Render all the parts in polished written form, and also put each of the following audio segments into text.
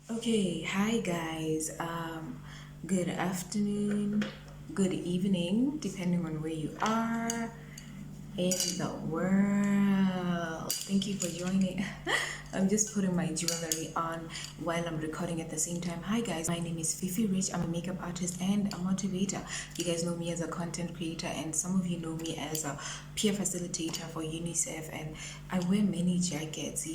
Okay, hi guys. Good afternoon, good evening, depending on where you are in the world. Thank you for joining. I'm just putting my jewelry on while I'm recording at the same time. Hi guys, my name is FifiRich. I'm a makeup artist and a motivator. You guys know me as a content creator, and some of you know me as a peer facilitator for UNICEF, and I wear many jackets.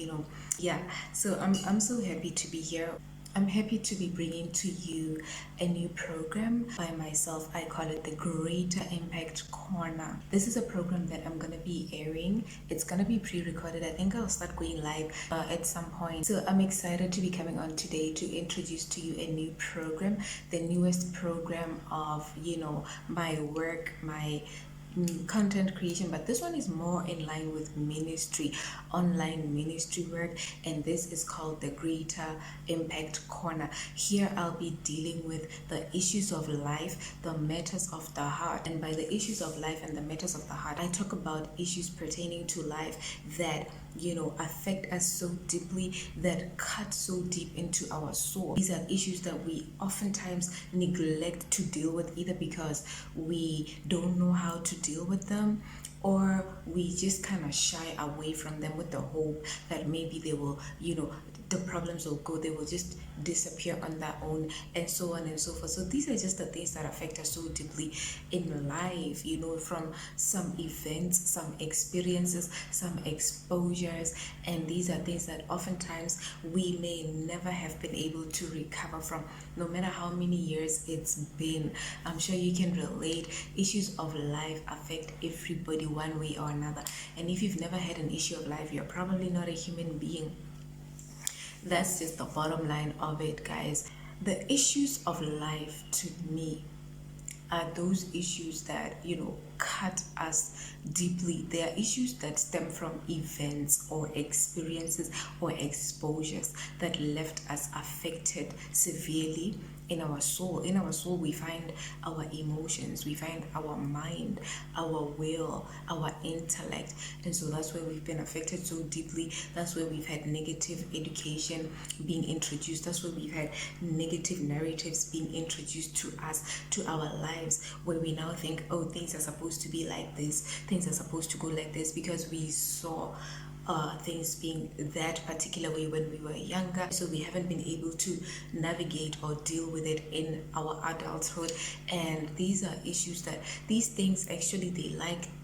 Yeah, so I'm so happy to be here. I'm happy to be bringing to you a new program by myself. I call it the Greater Impact Corner. This is a program that I'm going to be airing. It's going to be pre recorded. I think I'll start going live at some point. So I'm excited to be coming on today to introduce to you a new program, the newest program of, my work, my content creation, but this one is more in line with ministry, online ministry work, and this is called the Greater Impact Corner. Here I'll be dealing with the issues of life, the matters of the heart, and by the issues of life and the matters of the heart, I talk about issues pertaining to life that affect us so deeply, that cut so deep into our soul. These are issues that we oftentimes neglect to deal with, either because we don't know how to deal with them, or we just kind of shy away from them with the hope that maybe they will, the problems will go, they will just disappear on their own, and so on and so forth. So these are just the things that affect us so deeply in life, from some events, some experiences, some exposures, and these are things that oftentimes we may never have been able to recover from, no matter how many years it's been. I'm sure you can relate. Issues of life affect everybody one way or another, and if you've never had an issue of life, you're probably not a human being. That's just the bottom line of it, guys. The issues of life to me are those issues that cut us deeply. They are issues that stem from events or experiences or exposures that left us affected severely in our soul. In our soul, we find our emotions, we find our mind, our will, our intellect, and so that's where we've been affected so deeply. That's where we've had negative education being introduced. That's where we've had negative narratives being introduced to us, to our lives, where we now think, oh, things are supposed to be like this, things are supposed to go like this, because we saw things being that particular way when we were younger, so we haven't been able to navigate or deal with it in our adulthood. And these are issues that these things actually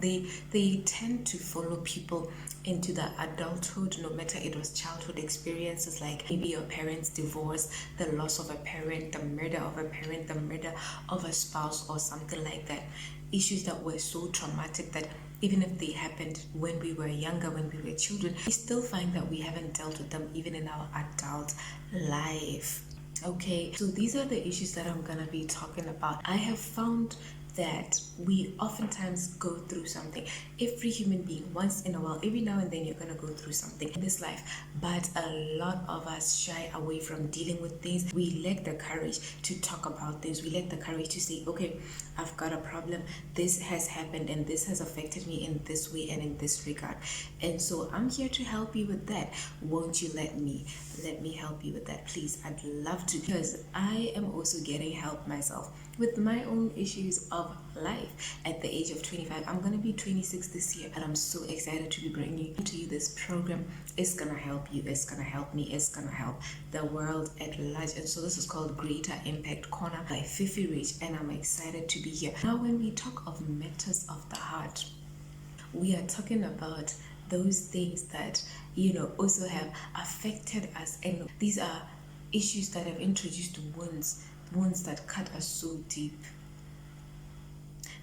they tend to follow people into the adulthood, no matter it was childhood experiences, like maybe your parents' divorce, the loss of a parent, the murder of a parent, the murder of a spouse, or something like that. Issues that were so traumatic that even if they happened when we were younger, when we were children, we still find that we haven't dealt with them even in our adult life. Okay, so these are the issues that I'm gonna be talking about. I have found that we oftentimes go through something. Every human being, once in a while, every now and then, you're gonna go through something in this life, but a lot of us shy away from dealing with things. We lack the courage to talk about things. We lack the courage to say, okay, I've got a problem, this has happened, and this has affected me in this way and in this regard. And so I'm here to help you with that. Won't you let me help you with that, please? I'd love to, because I am also getting help myself with my own issues of life at the age of 25. I'm gonna be 26 this year, and I'm so excited to be bringing to you this program. It's gonna help you, it's gonna help me, it's gonna help the world at large. And so this is called Greater Impact Corner by FifiRich, and I'm excited to be here. Now, when we talk of matters of the heart, we are talking about those things that also have affected us, and these are issues that have introduced wounds that cut us so deep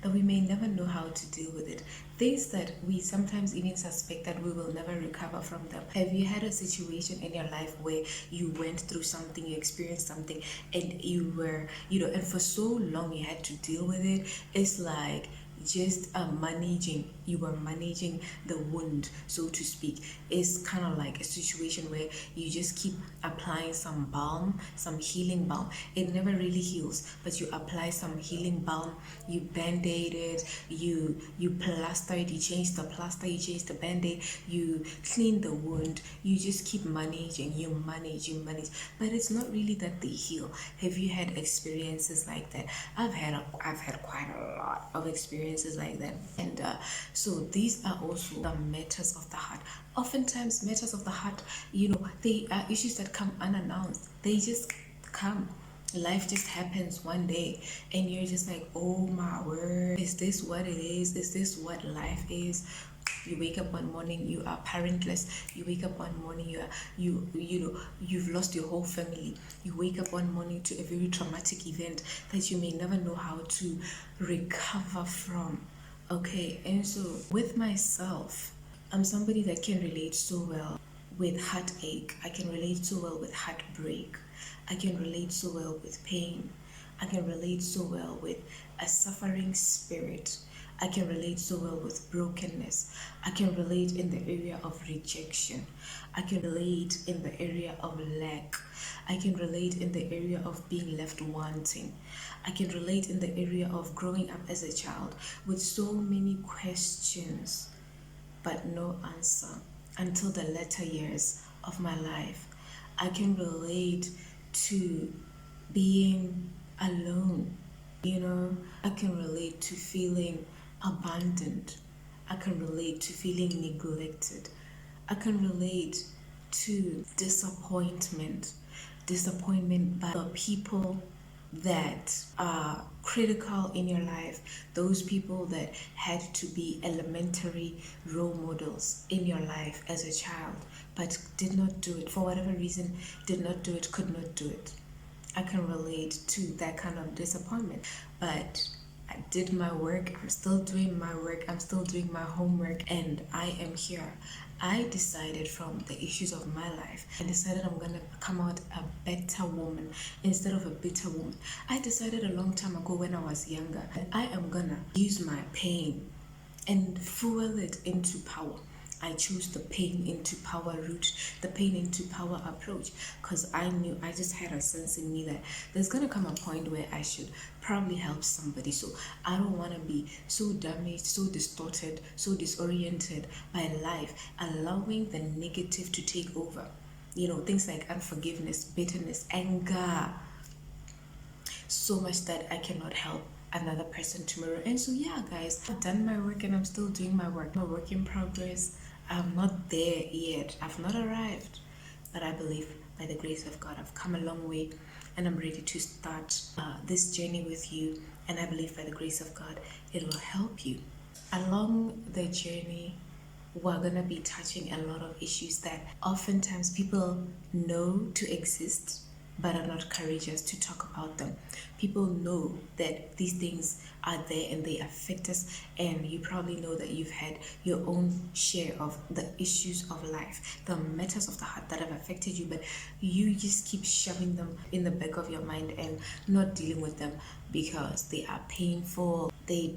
that we may never know how to deal with it. Things that we sometimes even suspect that we will never recover from them. Have you had a situation in your life where you went through something, you experienced something, and you were, and for so long you had to deal with it? It's like just managing, you were managing the wound, so to speak. It's kind of like a situation where you just keep applying some balm, some healing balm. It never really heals, but you apply some healing balm, you band-aid it, you plaster it, you change the plaster, you change the band-aid, you clean the wound, you just keep managing, you manage, but it's not really that they heal. Have you had experiences like that? I've had quite a lot of experiences like that. And so these are also the matters of the heart. Oftentimes matters of the heart, they are issues that come unannounced. They just come. Life just happens one day and you're just like, oh my word, is this what it is this what life is? You wake up one morning, you are parentless. You wake up one morning, you've lost your whole family. You wake up one morning to a very traumatic event that you may never know how to recover from. Okay, and so with myself, I'm somebody that can relate so well with heartache. I can relate so well with heartbreak. I can relate so well with pain. I can relate so well with a suffering spirit. I can relate so well with brokenness. I can relate in the area of rejection. I can relate in the area of lack. I can relate in the area of being left wanting. I can relate in the area of growing up as a child with so many questions but no answer until the latter years of my life. I can relate to being alone. I can relate to feeling abandoned. I can relate to feeling neglected. I can relate to disappointment by the people that are critical in your life, those people that had to be elementary role models in your life as a child but did not do it for whatever reason, did not do it, could not do it. I can relate to that kind of disappointment, but I did my work. I'm still doing my work. I'm still doing my homework, and I am here. I decided from the issues of my life, I decided I'm gonna come out a better woman instead of a bitter woman. I decided a long time ago when I was younger that I am gonna use my pain and fuel it into power. I chose the pain into power route, the pain into power approach, because I knew, I just had a sense in me that there's gonna come a point where I should probably help somebody. So I don't want to be so damaged, so distorted, so disoriented by life, allowing the negative to take over. Things like unforgiveness, bitterness, anger, so much that I cannot help another person tomorrow. And so yeah, guys, I've done my work and I'm still doing my work. I'm a work in progress. I'm not there yet. I've not arrived. But I believe by the grace of God, I've come a long way and I'm ready to start this journey with you. And I believe by the grace of God, it will help you. Along the journey, we're going to be touching a lot of issues that oftentimes people know to exist but are not courageous to talk about them. People know that these things are there and they affect us, and you probably know that you've had your own share of the issues of life, the matters of the heart that have affected you, but you just keep shoving them in the back of your mind and not dealing with them because they are painful. They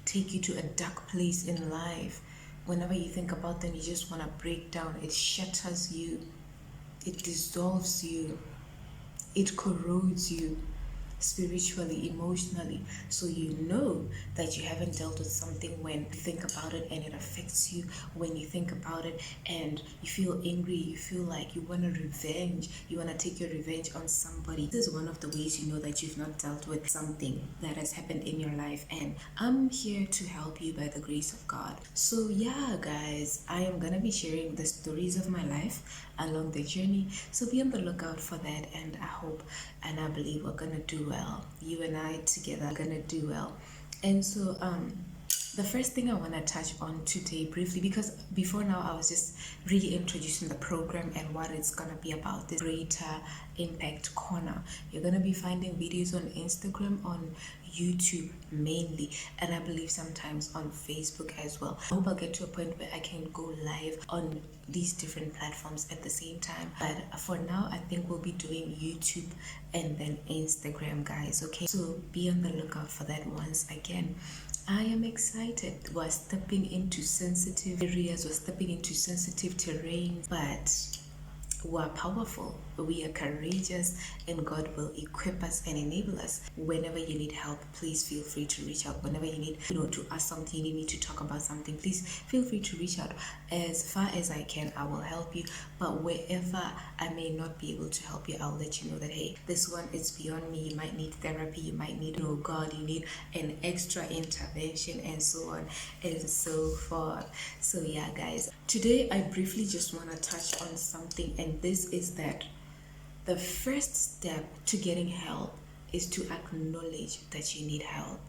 take you to a dark place in life. Whenever you think about them, you just want to break down. It shatters you. It dissolves you. It corrodes you spiritually, emotionally. So you know that you haven't dealt with something when you think about it and it affects you, when you think about it and you feel angry, you feel like you want to revenge, you want to take your revenge on somebody. This is one of the ways you know that you've not dealt with something that has happened in your life, and I'm here to help you by the grace of God. So yeah, guys, I am gonna be sharing the stories of my life along the journey, so be on the lookout for that, and I hope and I believe we're gonna do well. You and I together are gonna do well. And so the first thing I want to touch on today briefly, because before now I was just really introducing the program and what it's gonna be about, this Greater Impact Corner. You're gonna be finding videos on Instagram, on YouTube mainly, and I believe sometimes on Facebook as well. I hope I'll get to a point where I can go live on these different platforms at the same time, but for now I think we'll be doing YouTube and then Instagram, guys. Okay, so be on the lookout for that once again. I am excited. We're stepping into sensitive areas, we're stepping into sensitive terrain, but we're powerful, we are courageous, and God will equip us and enable us. Whenever you need help, please feel free to reach out. Whenever you need, to ask something, you need me to talk about something, please feel free to reach out. As far as I can, I will help you. But wherever I may not be able to help you, I'll let you know that, hey, this one is beyond me. You might need therapy, you might need, God, you need an extra intervention, and so on and so forth. So yeah, guys, today I briefly just want to touch on something, and this is that the first step to getting help is to acknowledge that you need help.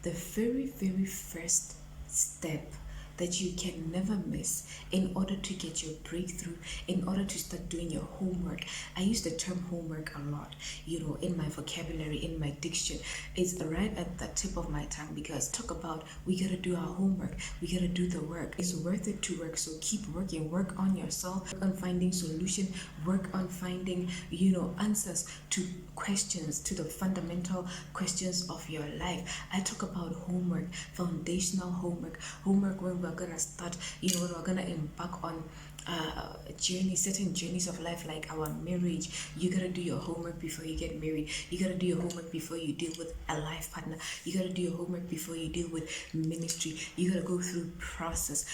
The very, very first step that you can never miss in order to get your breakthrough, in order to start doing your homework. I use the term homework a lot, in my vocabulary, in my diction. It's right at the tip of my tongue, because talk about, we gotta do our homework, we gotta do the work. It's worth it to work, so keep working. Work on yourself, work on finding solution, work on finding, answers to questions, to the fundamental questions of your life. I talk about homework, foundational homework when we're gonna start, when we're gonna embark on certain journeys of life, like our marriage. You gotta do your homework before you get married. You gotta do your homework before you deal with a life partner. You gotta do your homework before you deal with ministry. You gotta go through process.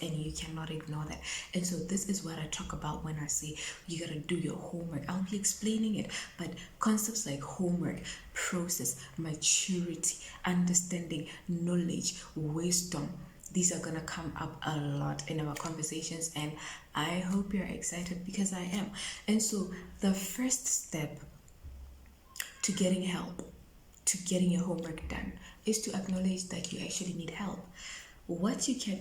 And you cannot ignore that. And so this is what I talk about when I say you gotta do your homework. I'll be explaining it, but concepts like homework, process, maturity, understanding, knowledge, wisdom, these are gonna come up a lot in our conversations, and I hope you're excited, because I am. And so the first step to getting help, to getting your homework done, is to acknowledge that you actually need help. What you can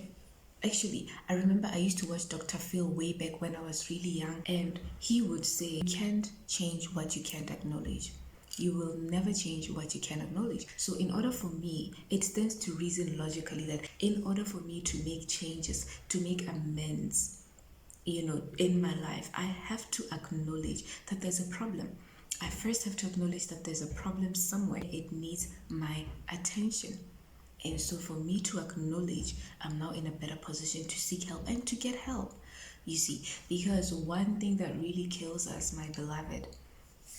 I remember I used to watch Dr. Phil way back when I was really young, and he would say, you can't change what you can't acknowledge. You will never change what you can acknowledge. So in order for me, it stands to reason logically that in order for me to make changes, to make amends, in my life, I have to acknowledge that there's a problem. I first have to acknowledge that there's a problem somewhere. It needs my attention. And so for me to acknowledge, I'm now in a better position to seek help and to get help. You see, because one thing that really kills us, my beloved,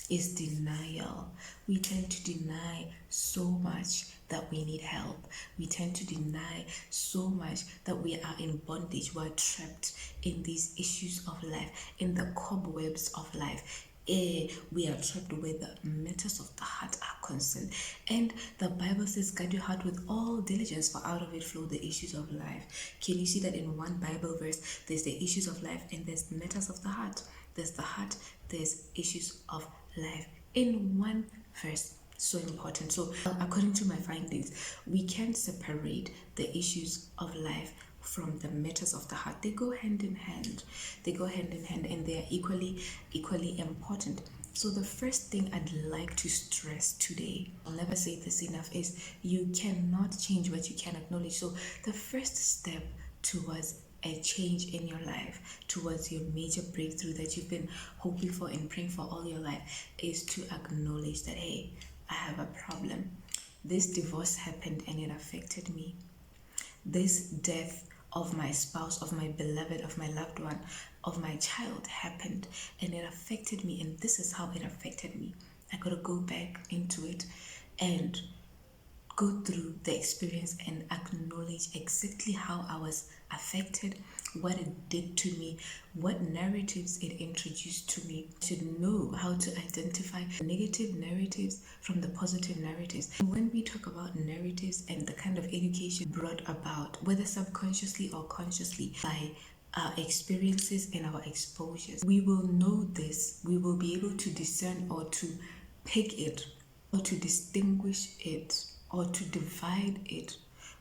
is denial. We tend to deny so much that we need help. We tend to deny so much that we are in bondage. We are trapped in these issues of life, in the cobwebs of life. We are trapped where the matters of the heart are concerned. And the Bible says, guard your heart with all diligence, for out of it flow the issues of life. Can you see that in one Bible verse? There's the issues of life, and there's matters of the heart. There's the heart, there's issues of life in one verse. So important. So according to my findings, we can't separate the issues of life from the matters of the heart. They go hand in hand. And they are equally important. So the first thing I'd like to stress today, I'll never say this enough, is you cannot change what you can acknowledge. So the first step towards a change in your life, towards your major breakthrough that you've been hoping for and praying for all your life, is to acknowledge that, hey, I have a problem. This divorce happened and it affected me. This death of my spouse, of my beloved, of my loved one, of my child happened and it affected me, and this is how it affected me. I gotta go back into it and go through the experience and acknowledge exactly how I was affected, what it did to me, what narratives it introduced to me. I should know how to identify negative narratives from the positive narratives. And when we talk about narratives and the kind of education brought about, whether subconsciously or consciously, by our experiences and our exposures, we will know this. We will be able to discern or to pick it or to distinguish it or to divide it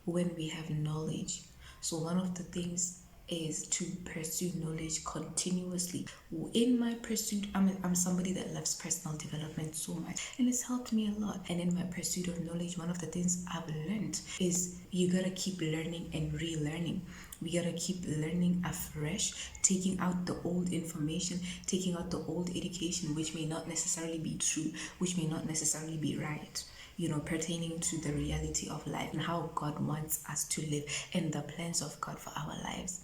when we have knowledge. So one of the things is to pursue knowledge continuously. In my pursuit, I'm somebody that loves personal development so much, and it's helped me a lot. And in my pursuit of knowledge, one of the things I've learned is you gotta keep learning and relearning. We gotta keep learning afresh, taking out the old information, taking out the old education, which may not necessarily be true, which may not necessarily be right. pertaining to the reality of life and how God wants us to live and the plans of God for our lives.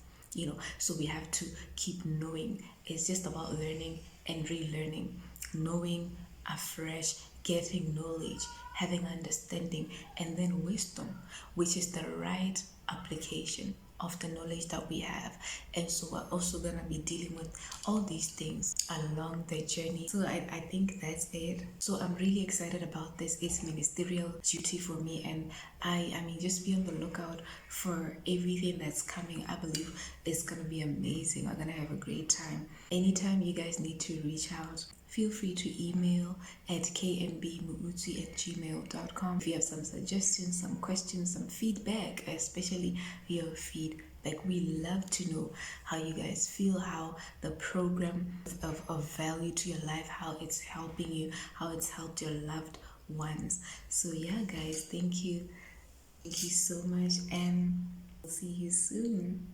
So we have to keep knowing. It's just about learning and relearning, knowing afresh, getting knowledge, having understanding, and then wisdom, which is the right application of the knowledge that we have. And so we're also gonna be dealing with all these things along the journey. So I think that's it. So I'm really excited about this. It's ministerial duty for me, and I mean, just be on the lookout for everything that's coming. I believe it's gonna be amazing. We're gonna have a great time. Anytime you guys need to reach out, feel free to email at kmbmoutswi@gmail.com if you have some suggestions, some questions, some feedback, especially your feedback. We love to know how you guys feel, how the program of value to your life, how it's helping you, how it's helped your loved ones. So yeah, guys, thank you so much, and we'll see you soon.